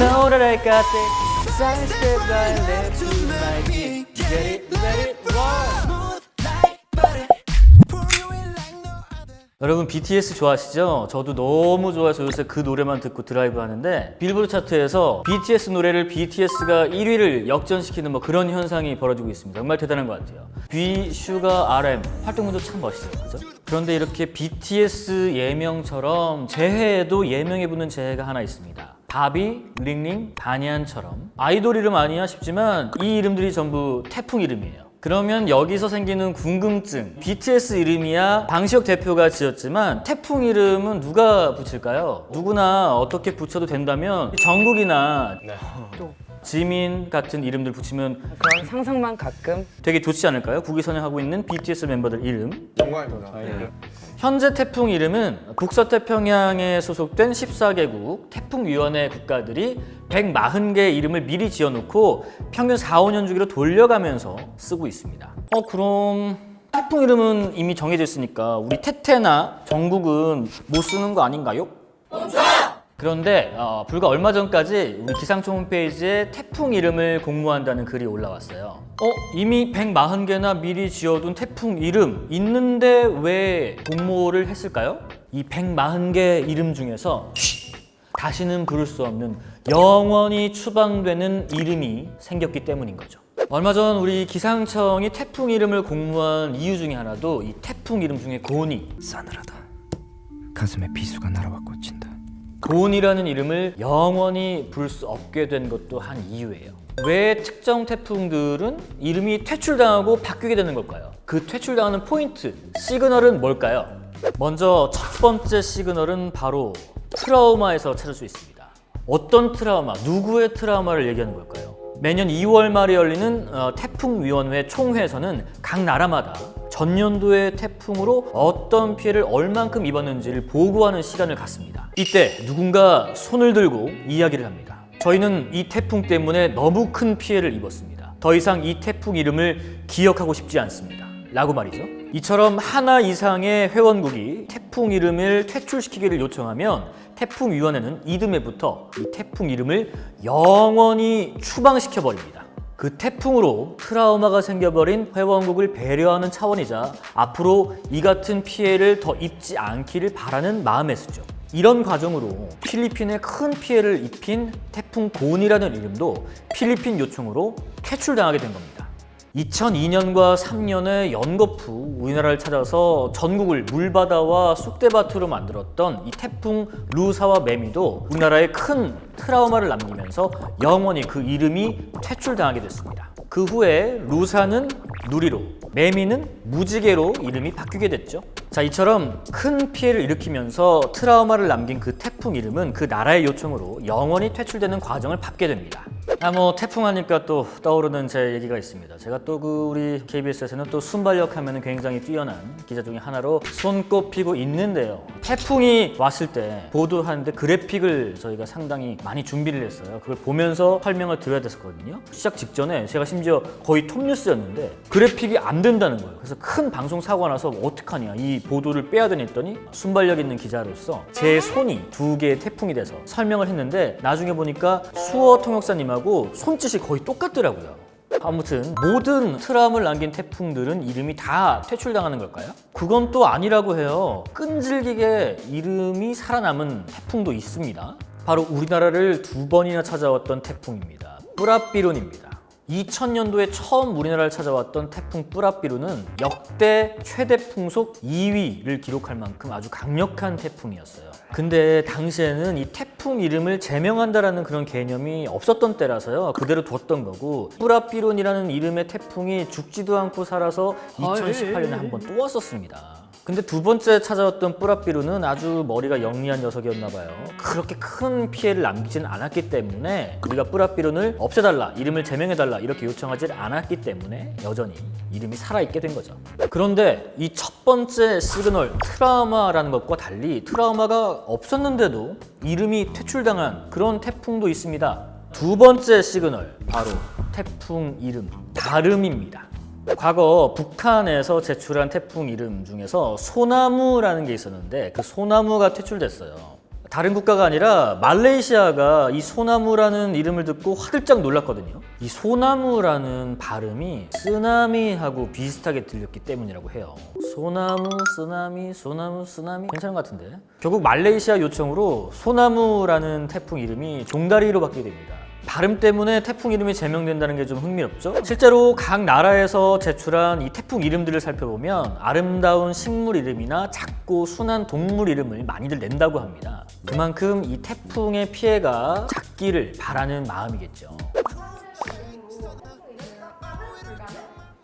know that I got it. Sidestep right left to my beat. You get it, you get it, right. 여러분 BTS 좋아하시죠? 저도 너무 좋아해서 요새 그 노래만 듣고 드라이브 하는데 빌보드 차트에서 BTS 노래를 BTS가 1위를 역전시키는 뭐 그런 현상이 벌어지고 있습니다. 정말 대단한 것 같아요. B, 슈가, RM 활동문도 참 멋있어요. 그죠? 그런데 이렇게 BTS 예명처럼 재해에도 예명에 붙는 재해가 하나 있습니다. 바비, 링링, 바니안처럼 아이돌 이름 아니야 싶지만 이 이름들이 전부 태풍 이름이에요. 그러면 여기서 생기는 궁금증, BTS 이름이야 방시혁 대표가 지었지만 태풍 이름은 누가 붙일까요? 누구나 어떻게 붙여도 된다면 정국이나 지민 같은 이름들 붙이면 그런 상상만 가끔. 되게 좋지 않을까요? 국위 선양하고 있는 BTS 멤버들 이름. 영광입니다. 현재 태풍 이름은 북서태평양에 소속된 14개국 태풍위원회 국가들이 140개의 이름을 미리 지어놓고 평균 4, 5년 주기로 돌려가면서 쓰고 있습니다. 그럼 태풍 이름은 이미 정해져 있으니까 우리 태태나 정국은 못 쓰는 거 아닌가요? 그런데 불과 얼마 전까지 우리 기상청 홈페이지에 태풍 이름을 공모한다는 글이 올라왔어요. 이미 140개나 미리 지어둔 태풍 이름 있는데 왜 공모를 했을까요? 이 140개 이름 중에서 다시는 부를 수 없는 영원히 추방되는 이름이 생겼기 때문인 거죠. 얼마 전 우리 기상청이 태풍 이름을 공모한 이유 중에 하나도 이 태풍 이름 중에 고니. 싸늘하다. 가슴에 비수가 날아와 꽂힌다. 고온이라는 이름을 영원히 부를 수 없게 된 것도 한 이유예요. 왜 특정 태풍들은 이름이 퇴출당하고 바뀌게 되는 걸까요? 그 퇴출당하는 포인트, 시그널은 뭘까요? 먼저 첫 번째 시그널은 바로 트라우마에서 찾을 수 있습니다. 어떤 트라우마, 누구의 트라우마를 얘기하는 걸까요? 매년 2월 말에 열리는 태풍위원회 총회에서는 각 나라마다 전년도의 태풍으로 어떤 피해를 얼만큼 입었는지를 보고하는 시간을 갖습니다. 이때 누군가 손을 들고 이야기를 합니다. 저희는 이 태풍 때문에 너무 큰 피해를 입었습니다. 더 이상 이 태풍 이름을 기억하고 싶지 않습니다. 라고 말이죠. 이처럼 하나 이상의 회원국이 태풍 이름을 퇴출시키기를 요청하면 태풍위원회는 이듬해부터 이 태풍 이름을 영원히 추방시켜버립니다. 그 태풍으로 트라우마가 생겨버린 회원국을 배려하는 차원이자 앞으로 이 같은 피해를 더 입지 않기를 바라는 마음의 수죠. 이런 과정으로 필리핀에 큰 피해를 입힌 태풍 고니라는 이름도 필리핀 요청으로 퇴출당하게 된 겁니다. 2002년과 3년에 연거푸 우리나라를 찾아서 전국을 물바다와 쑥대밭으로 만들었던 이 태풍 루사와 매미도 우리나라에 큰 트라우마를 남기면서 영원히 그 이름이 퇴출당하게 됐습니다. 그 후에 루사는 누리로, 매미는 무지개로 이름이 바뀌게 됐죠. 자, 이처럼 큰 피해를 일으키면서 트라우마를 남긴 그 태풍 이름은 그 나라의 요청으로 영원히 퇴출되는 과정을 밟게 됩니다. 태풍 하니까 또 떠오르는 제 얘기가 있습니다. 제가 또 우리 KBS에서는 또 순발력 하면 굉장히 뛰어난 기자 중에 하나로 손꼽히고 있는데요. 태풍이 왔을 때 보도하는데 그래픽을 저희가 상당히 많이 준비를 했어요. 그걸 보면서 설명을 드려야 됐었거든요. 시작 직전에 제가 심지어 거의 톱뉴스였는데 그래픽이 안 된다는 거예요. 그래서 큰 방송 사고가 나서 어떡하냐, 이 보도를 빼야 되나 했더니 순발력 있는 기자로서 제 손이 2개의 태풍이 돼서 설명을 했는데 나중에 보니까 수어 통역사님하고 손짓이 거의 똑같더라고요. 아무튼 모든 트라우마를 남긴 태풍들은 이름이 다 퇴출당하는 걸까요? 그건 또 아니라고 해요. 끈질기게 이름이 살아남은 태풍도 있습니다. 바로 우리나라를 2번이나 찾아왔던 태풍입니다. 뿌라삐룬입니다. 2000년도에 처음 우리나라를 찾아왔던 태풍 뿌라삐룬은 역대 최대 풍속 2위를 기록할 만큼 아주 강력한 태풍이었어요. 근데 당시에는 이 태풍 이름을 제명한다라는 그런 개념이 없었던 때라서요. 그대로 뒀던 거고, 뿌라삐룬이라는 이름의 태풍이 죽지도 않고 살아서 2018년에 한 번 또 왔었습니다. 근데 2번째 찾아왔던 뿌라삐룬은 아주 머리가 영리한 녀석이었나 봐요. 그렇게 큰 피해를 남기진 않았기 때문에 우리가 뿌라삐룬을 없애달라, 이름을 제명해달라 이렇게 요청하지 않았기 때문에 여전히 이름이 살아있게 된 거죠. 그런데 이 첫 번째 시그널 트라우마라는 것과 달리 트라우마가 없었는데도 이름이 퇴출당한 그런 태풍도 있습니다. 2번째 시그널, 바로 태풍 이름 다름입니다. 과거 북한에서 제출한 태풍 이름 중에서 소나무라는 게 있었는데 그 소나무가 퇴출됐어요. 다른 국가가 아니라 말레이시아가 이 소나무라는 이름을 듣고 화들짝 놀랐거든요. 이 소나무라는 발음이 쓰나미하고 비슷하게 들렸기 때문이라고 해요. 소나무, 쓰나미, 소나무, 쓰나미 괜찮은 것 같은데. 결국 말레이시아 요청으로 소나무라는 태풍 이름이 종다리로 바뀌게 됩니다. 발음 때문에 태풍 이름이 제명된다는 게 좀 흥미롭죠? 실제로 각 나라에서 제출한 이 태풍 이름들을 살펴보면 아름다운 식물 이름이나 작고 순한 동물 이름을 많이들 낸다고 합니다. 그만큼 이 태풍의 피해가 작기를 바라는 마음이겠죠.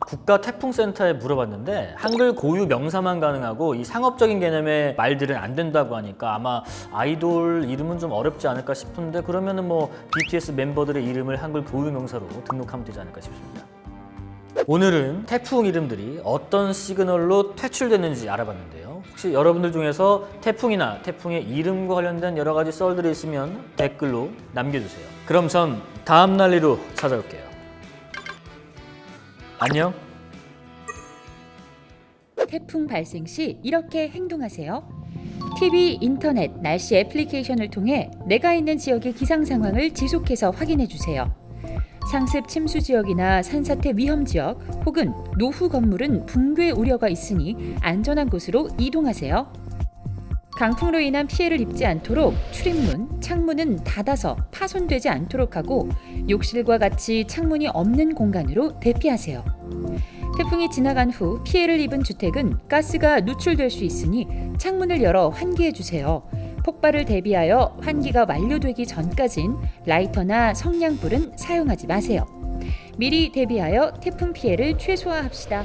국가태풍센터에 물어봤는데 한글 고유 명사만 가능하고 이 상업적인 개념의 말들은 안 된다고 하니까 아마 아이돌 이름은 좀 어렵지 않을까 싶은데 그러면은 뭐 BTS 멤버들의 이름을 한글 고유 명사로 등록하면 되지 않을까 싶습니다. 오늘은 태풍 이름들이 어떤 시그널로 퇴출됐는지 알아봤는데요. 혹시 여러분들 중에서 태풍이나 태풍의 이름과 관련된 여러 가지 썰들이 있으면 댓글로 남겨주세요. 그럼 전 다음 난리로 찾아올게요. 안녕. 태풍 발생 시 이렇게 행동하세요. TV, 인터넷, 날씨 애플리케이션을 통해 내가 있는 지역의 기상 상황을 지속해서 확인해 주세요. 상습 침수 지역이나 산사태 위험 지역 혹은 노후 건물은 붕괴 우려가 있으니 안전한 곳으로 이동하세요. 강풍으로 인한 피해를 입지 않도록 출입문, 창문은 닫아서 파손되지 않도록 하고 욕실과 같이 창문이 없는 공간으로 대피하세요. 태풍이 지나간 후 피해를 입은 주택은 가스가 누출될 수 있으니 창문을 열어 환기해 주세요. 폭발을 대비하여 환기가 완료되기 전까진 라이터나 성냥불은 사용하지 마세요. 미리 대비하여 태풍 피해를 최소화합시다.